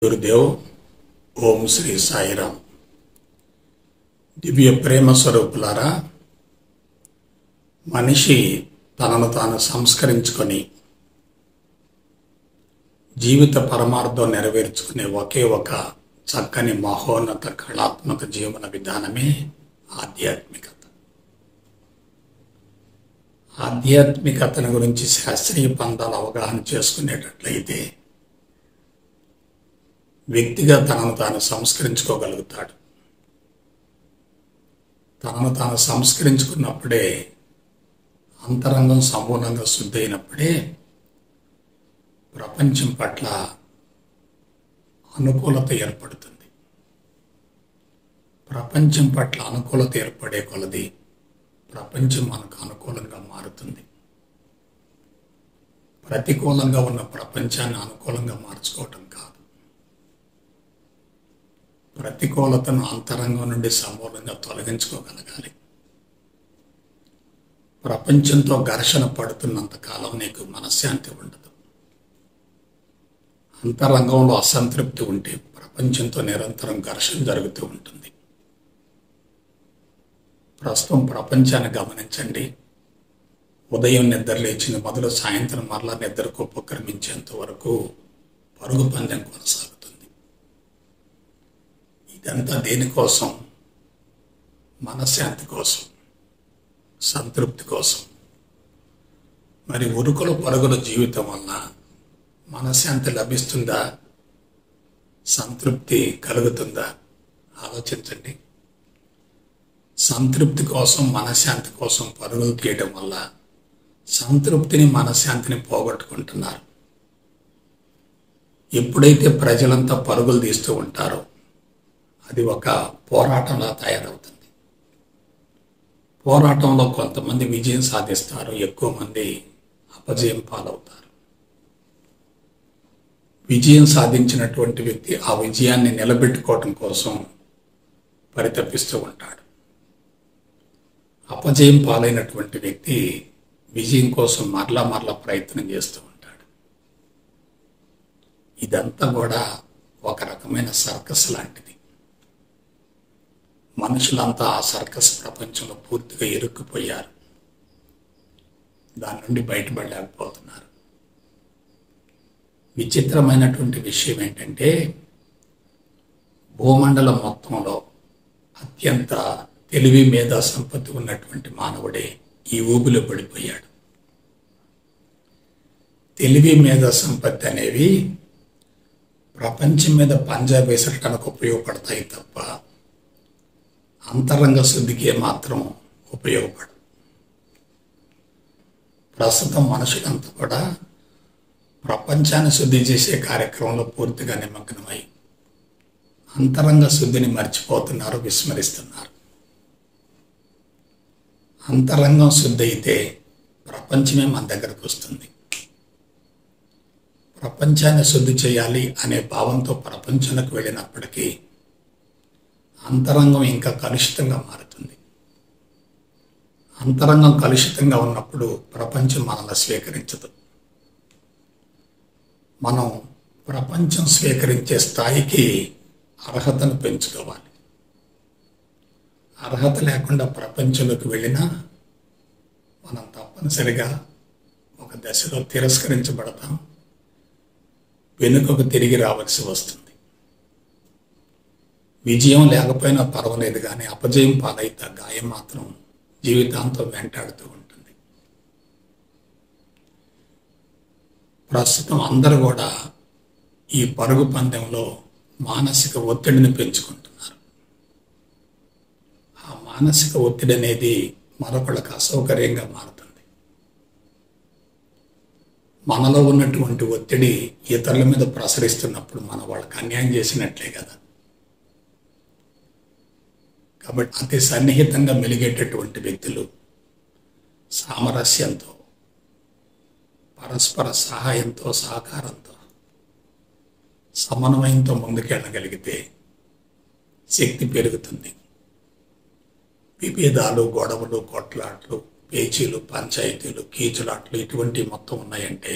గురుదేవ్. ఓం శ్రీ సాయిరామ్. దివ్య ప్రేమ స్వరూపులారా, మనిషి తనను తాను సంస్కరించుకొని జీవిత పరమార్థం నెరవేర్చుకునే ఒకే ఒక చక్కని మహోన్నత కళాత్మక జీవన విధానమే ఆధ్యాత్మికత. ఆధ్యాత్మికతను గురించి శాస్త్రీయ పందాలు అవగాహన చేసుకునేటట్లయితే వ్యక్తిగా తనను తాను సంస్కరించుకోగలుగుతాడు. తనను తాను సంస్కరించుకున్నప్పుడే, అంతరంగం సంపూర్ణంగా శుద్ధి అయినప్పుడే ప్రపంచం పట్ల అనుకూలత ఏర్పడుతుంది. ప్రపంచం పట్ల అనుకూలత ఏర్పడే కొలది ప్రపంచం మనకు అనుకూలంగా మారుతుంది. ప్రతికూలంగా ఉన్న ప్రపంచాన్ని అనుకూలంగా మార్చుకోవటం కాదు, ప్రతికూలతను అంతరంగం నుండి సమూలంగా తొలగించుకోగలగాలి. ప్రపంచంతో ఘర్షణ పడుతున్నంత కాలం నీకు మనశ్శాంతి ఉండదు. అంతరంగంలో అసంతృప్తి ఉంటే ప్రపంచంతో నిరంతరం ఘర్షణ జరుగుతూ ఉంటుంది. ప్రస్తుతం ప్రపంచాన్ని గమనించండి. ఉదయం నిద్ర లేచిన మొదలు సాయంత్రం మరలా నిద్రకు ఉపక్రమించేంత వరకు పరుగు పందెం కొనసాగుతుంది. ఇదంతా దేనికోసం? మనశ్శాంతి కోసం, సంతృప్తి కోసం. మరి ఉరుకుల పరుగుల జీవితం వల్ల మనశ్శాంతి లభిస్తుందా? సంతృప్తి కలుగుతుందా? ఆలోచించండి. సంతృప్తి కోసం, మనశ్శాంతి కోసం పరుగులు తీయడం వల్ల సంతృప్తిని, మనశ్శాంతిని పోగొట్టుకుంటున్నారు. ఎప్పుడైతే ప్రజలంతా పరుగులు తీస్తూ ఉంటారో అది ఒక పోరాటంలా తయారవుతుంది. పోరాటంలో కొంతమంది విజయం సాధిస్తారు, ఎక్కువ మంది అపజయం పాలవుతారు. విజయం సాధించినటువంటి వ్యక్తి ఆ విజయాన్ని నిలబెట్టుకోవటం కోసం పరితపిస్తూ ఉంటాడు. అపజయం పాలైనటువంటి వ్యక్తి విజయం కోసం మరలా ప్రయత్నం చేస్తూ ఉంటాడు. ఇదంతా కూడా ఒక రకమైన సర్కస్ లాంటిది. మనుషులంతా ఆ సర్కస్ ప్రపంచంలో పూర్తిగా ఇరుక్కుపోయారు. దాని నుండి బయటపడలేకపోతున్నారు. విచిత్రమైనటువంటి విషయం ఏంటంటే, భూమండలం మొత్తంలో అత్యంత తెలివి, మేధా సంపత్తి ఉన్నటువంటి మానవుడే ఈ ఊబిలో పడిపోయాడు. తెలివి, మేధా సంపత్తి అనేవి ప్రపంచం మీద పంజా వేసటానికి ఉపయోగపడతాయి తప్ప అంతరంగ శుద్ధికి మాత్రం ఉపయోగపడదు. ప్రస్తుతం మనుషులంతా కూడా ప్రపంచాన్ని శుద్ధి చేసే కార్యక్రమంలో పూర్తిగా నిమగ్నమై అంతరంగ శుద్ధిని మర్చిపోతున్నారు, విస్మరిస్తున్నారు. అంతరంగం శుద్ధి అయితే ప్రపంచమే మన దగ్గరకు వస్తుంది. ప్రపంచాన్ని శుద్ధి చేయాలి అనే భావంతో ప్రపంచానికి వెళ్ళినప్పటికీ అంతరంగం ఇంకా కలుషితంగా మారుతుంది. అంతరంగం కలుషితంగా ఉన్నప్పుడు ప్రపంచం మనల్ని స్వీకరించదు. మనం ప్రపంచం స్వీకరించే స్థాయికి అర్హతను పెంచుకోవాలి. అర్హత లేకుండా ప్రపంచంలోకి వెళ్ళినా మనం తప్పనిసరిగా ఒక దశలో తిరస్కరించబడతాం, వెనుకకు తిరిగి రావాల్సి వస్తుంది. విజయం లేకపోయినా పర్వాలేదు, కానీ అపజయం పాలైతే గాయం మాత్రం జీవితాంతం వెంటాడుతూ ఉంటుంది. ప్రస్తుతం అందరూ కూడా ఈ పరుగు పందెంలో మానసిక ఒత్తిడిని పెంచుకుంటున్నారు. ఆ మానసిక ఒత్తిడి అనేది మరొకళ్ళకి అసౌకర్యంగా మారుతుంది. మనలో ఉన్నటువంటి ఒత్తిడి ఇతరుల మీద ప్రసరిస్తున్నప్పుడు మనం వాళ్ళకి అన్యాయం చేసినట్లే కదా. కాబట్టి అతి సన్నిహితంగా మెలిగేటటువంటి వ్యక్తులు సామరస్యంతో, పరస్పర సహాయంతో, సహకారంతో, సమన్వయంతో ముందుకెళ్ళగలిగితే శక్తి పెరుగుతుంది. విభేదాలు, గొడవలు, కొట్లాట్లు, పేచీలు, పంచాయతీలు, కీచులాట్లు ఇటువంటి మొత్తం ఉన్నాయంటే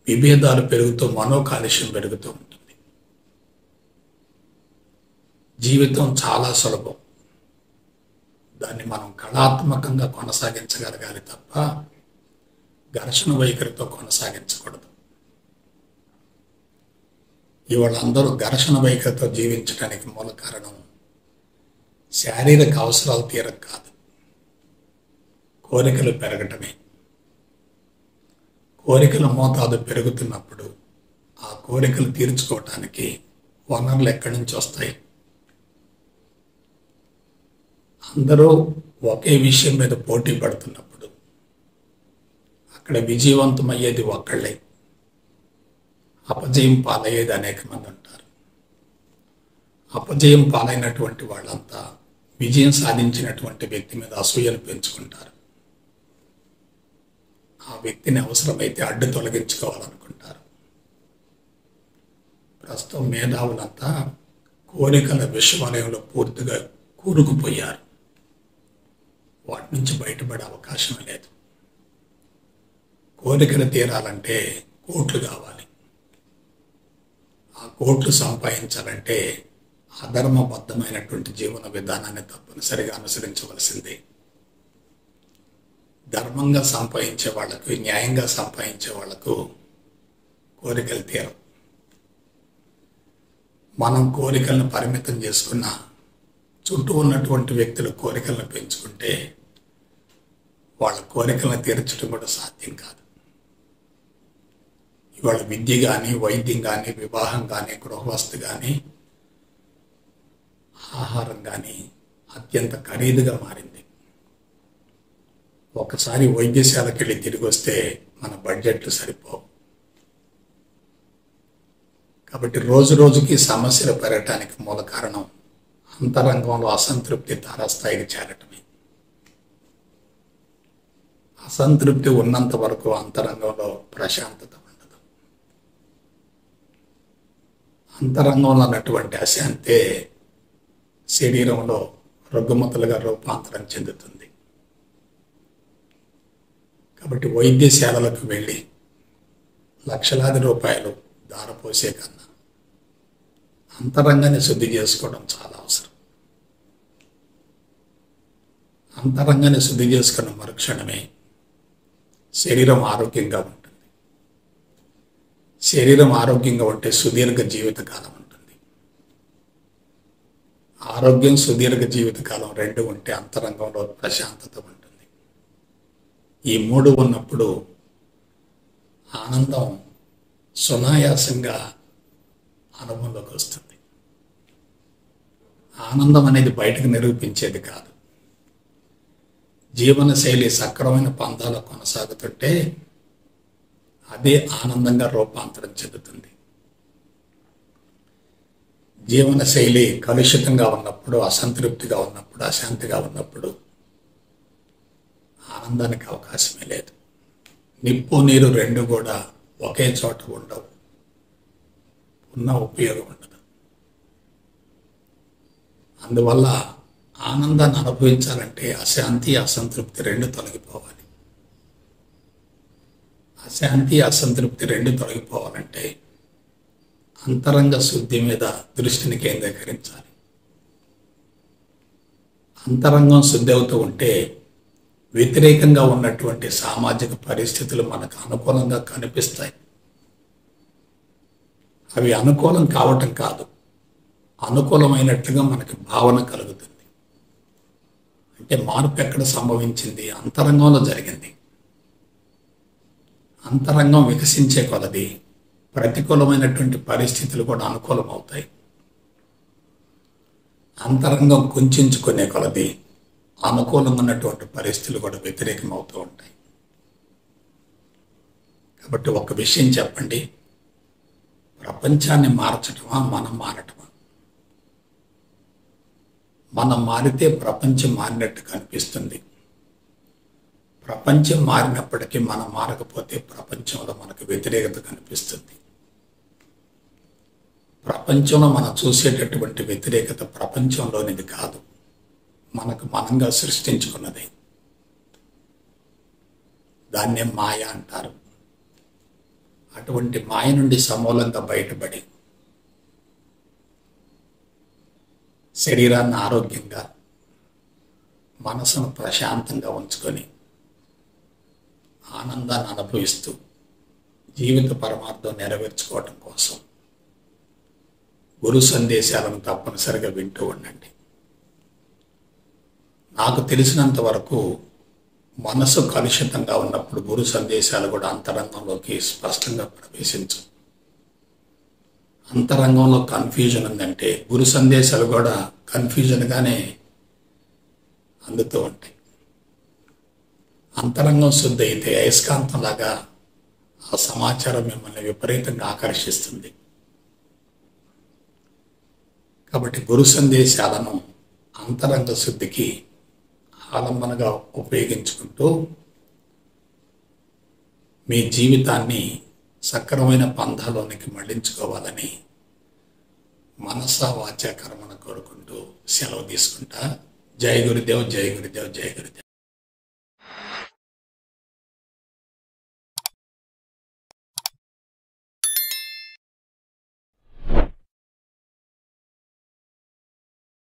విభేదాలు పెరుగుతూ మనోకాలుష్యం పెరుగుతూ ఉంటుంది. జీవితం చాలా సులభం. దాన్ని మనం కళాత్మకంగా కొనసాగించగలగాలి తప్ప ఘర్షణ వైఖరితో కొనసాగించకూడదు. ఇవాళ అందరూ ఘర్షణ వైఖరితో జీవించడానికి మూల కారణం శారీరక అవసరాలు తీరక కాదు, కోరికలు పెరగటమే. కోరికల మోతాదు పెరుగుతున్నప్పుడు ఆ కోరికలు తీర్చుకోవటానికి వనరులు ఎక్కడి నుంచి వస్తాయి? అందరూ ఒకే విషయం మీద పోటీ పడుతున్నప్పుడు అక్కడ విజయవంతమయ్యేది ఒక్కళ్ళే, అపజయం పాలయ్యేది అనేక మంది ఉంటారు. అపజయం పాలైనటువంటి వాళ్ళంతా విజయం సాధించినటువంటి వ్యక్తి మీద అసూయను పెంచుకుంటారు. ఆ వ్యక్తిని అవసరమైతే అడ్డు తొలగించుకోవాలనుకుంటారు. ప్రస్తుతం మేధావులంతా కోరికల విశ్వవలయంలో పూర్తిగా కూరుకుపోయారు. వాటి నుంచి బయటపడే అవకాశం లేదు. కోరికలు తీరాలంటే కోట్లు కావాలి. ఆ కోట్లు సంపాదించాలంటే అధర్మబద్ధమైనటువంటి జీవన విధానాన్ని తప్పనిసరిగా అనుసరించవలసిందే. ధర్మంగా సంపాదించే వాళ్లకు, న్యాయంగా సంపాదించే వాళ్లకు కోరికలు తీరం. మనం కోరికలను పరిమితం చేసుకున్న చుట్టూ ఉన్నటువంటి వ్యక్తుల కోరికలను పెంచుకుంటే వాళ్ళ కోరికలను తీర్చడం కూడా సాధ్యం కాదు. ఇవాళ విద్య కానీ, వైద్యం కానీ, వివాహం కానీ, గృహవస్తు కానీ, ఆహారం కానీ అత్యంత ఖరీదుగా మారింది. ఒకసారి వైద్యశాలకు వెళ్ళి తిరిగి వస్తే మన బడ్జెట్లు సరిపోవు. కాబట్టి రోజు రోజుకి సమస్యలు పెరగటానికి మూల కారణం అంతరంగంలో అసంతృప్తి తారాస్థాయికి చేరటమే. అసంతృప్తి ఉన్నంత వరకు అంతరంగంలో ప్రశాంతత ఉండదు. అంతరంగంలో ఉన్నటువంటి అశాంతే శరీరంలో రుగ్మతలుగా రూపాంతరం చెందుతుంది. కాబట్టి వైద్యశాలలకు వెళ్ళి లక్షలాది రూపాయలు దారపోసే కన్నా అంతరంగాన్ని శుద్ధి చేసుకోవడం చాలా అవసరం. అంతరంగాన్ని శుద్ధి చేసుకున్న మరుక్షణమే శరీరం ఆరోగ్యంగా ఉంటుంది. శరీరం ఆరోగ్యంగా ఉంటే సుదీర్ఘ జీవితకాలం ఉంటుంది. ఆరోగ్యం, సుదీర్ఘ జీవితకాలం రెండు ఉంటే అంతరంగంలో ప్రశాంతత ఉంటుంది. ఈ మూడు ఉన్నప్పుడు ఆనందం సునాయాసంగా అనుభవంలోకి వస్తుంది. ఆనందం అనేది బయటకు నిరూపించేది కాదు. జీవనశైలి సక్రమైన పంథాలో కొనసాగుతుంటే అదే ఆనందంగా రూపాంతరం చెందుతుంది. జీవనశైలి కలుషితంగా ఉన్నప్పుడు, అసంతృప్తిగా ఉన్నప్పుడు, అశాంతిగా ఉన్నప్పుడు ఆనందానికి అవకాశమే లేదు. నిప్పు, నీరు రెండు కూడా ఒకే చోట ఉండవు. ఉన్న ఉపయోగం ఉండదు. అందువల్ల ఆనందాన్ని అనుభవించాలంటే అశాంతి, అసంతృప్తి రెండు తొలగిపోవాలి. అశాంతి, అసంతృప్తి రెండు తొలగిపోవాలంటే అంతరంగ శుద్ధి మీద దృష్టిని కేంద్రీకరించాలి. అంతరంగం శుద్ధి అవుతూ ఉంటే వ్యతిరేకంగా ఉన్నటువంటి సామాజిక పరిస్థితులు మనకు అనుకూలంగా కనిపిస్తాయి. అవి అనుకూలం కావటం కాదు, అనుకూలమైనట్లుగా మనకి భావన కలుగుతుంది. అంటే మార్పు ఎక్కడ సంభవించింది? అంతరంగంలో జరిగింది. అంతరంగం వికసించే కొలది ప్రతికూలమైనటువంటి పరిస్థితులు కూడా అనుకూలం అవుతాయి. అంతరంగం కుంచుకునే కొలది అనుకూలంగా ఉన్నటువంటి పరిస్థితులు కూడా వ్యతిరేకం అవుతూ ఉంటాయి. కాబట్టి ఒక విషయం చెప్పండి, ప్రపంచాన్ని మార్చటమా, మనం మారటమా? మనం మారితే ప్రపంచం మారినట్టు కనిపిస్తుంది. ప్రపంచం మారినప్పటికీ మనం మారకపోతే ప్రపంచంలో మనకు వ్యతిరేకత కనిపిస్తుంది. ప్రపంచంలో మనం చూసేటటువంటి వ్యతిరేకత ప్రపంచంలోనిది కాదు, మనకు మనంగా సృష్టించుకున్నది. దాన్నే మాయ అంటారు. అటువంటి మాయ నుండి సమూలంగా బయటపడి శరీరాన్ని ఆరోగ్యంగా, మనసును ప్రశాంతంగా ఉంచుకొని ఆనందాన్ని అనుభవిస్తూ జీవిత పరమార్థం నెరవేర్చుకోవటం కోసం గురు సందేశాలను తప్పనిసరిగా వింటూ ఉండండి. నాకు తెలిసినంత వరకు మనసు కలుషితంగా ఉన్నప్పుడు గురు సందేశాలు కూడా అంతరంగంలోకి స్పష్టంగా ప్రవేశించు. అంతరంగంలో కన్ఫ్యూజన్ ఉందంటే గురు సందేశాలు కూడా కన్ఫ్యూజన్గానే అందుతూ ఉంటాయి. అంతరంగం శుద్ధి అయితే అయస్కాంతంలాగా ఆ సమాచారం మిమ్మల్ని విపరీతంగా ఆకర్షిస్తుంది. కాబట్టి గురు సందేశాలను అంతరంగ శుద్ధికి ఆలంబనగా ఉపయోగించుకుంటూ మీ జీవితాన్ని సక్రమైన పంథాలోనికి మళ్లించుకోవాలని మనసా వాచా కర్మను కోరుకుంటూ సెలవు తీసుకుంటా. జై గురుదేవ్, జై గురుదేవ్, జై గురుదేవ్.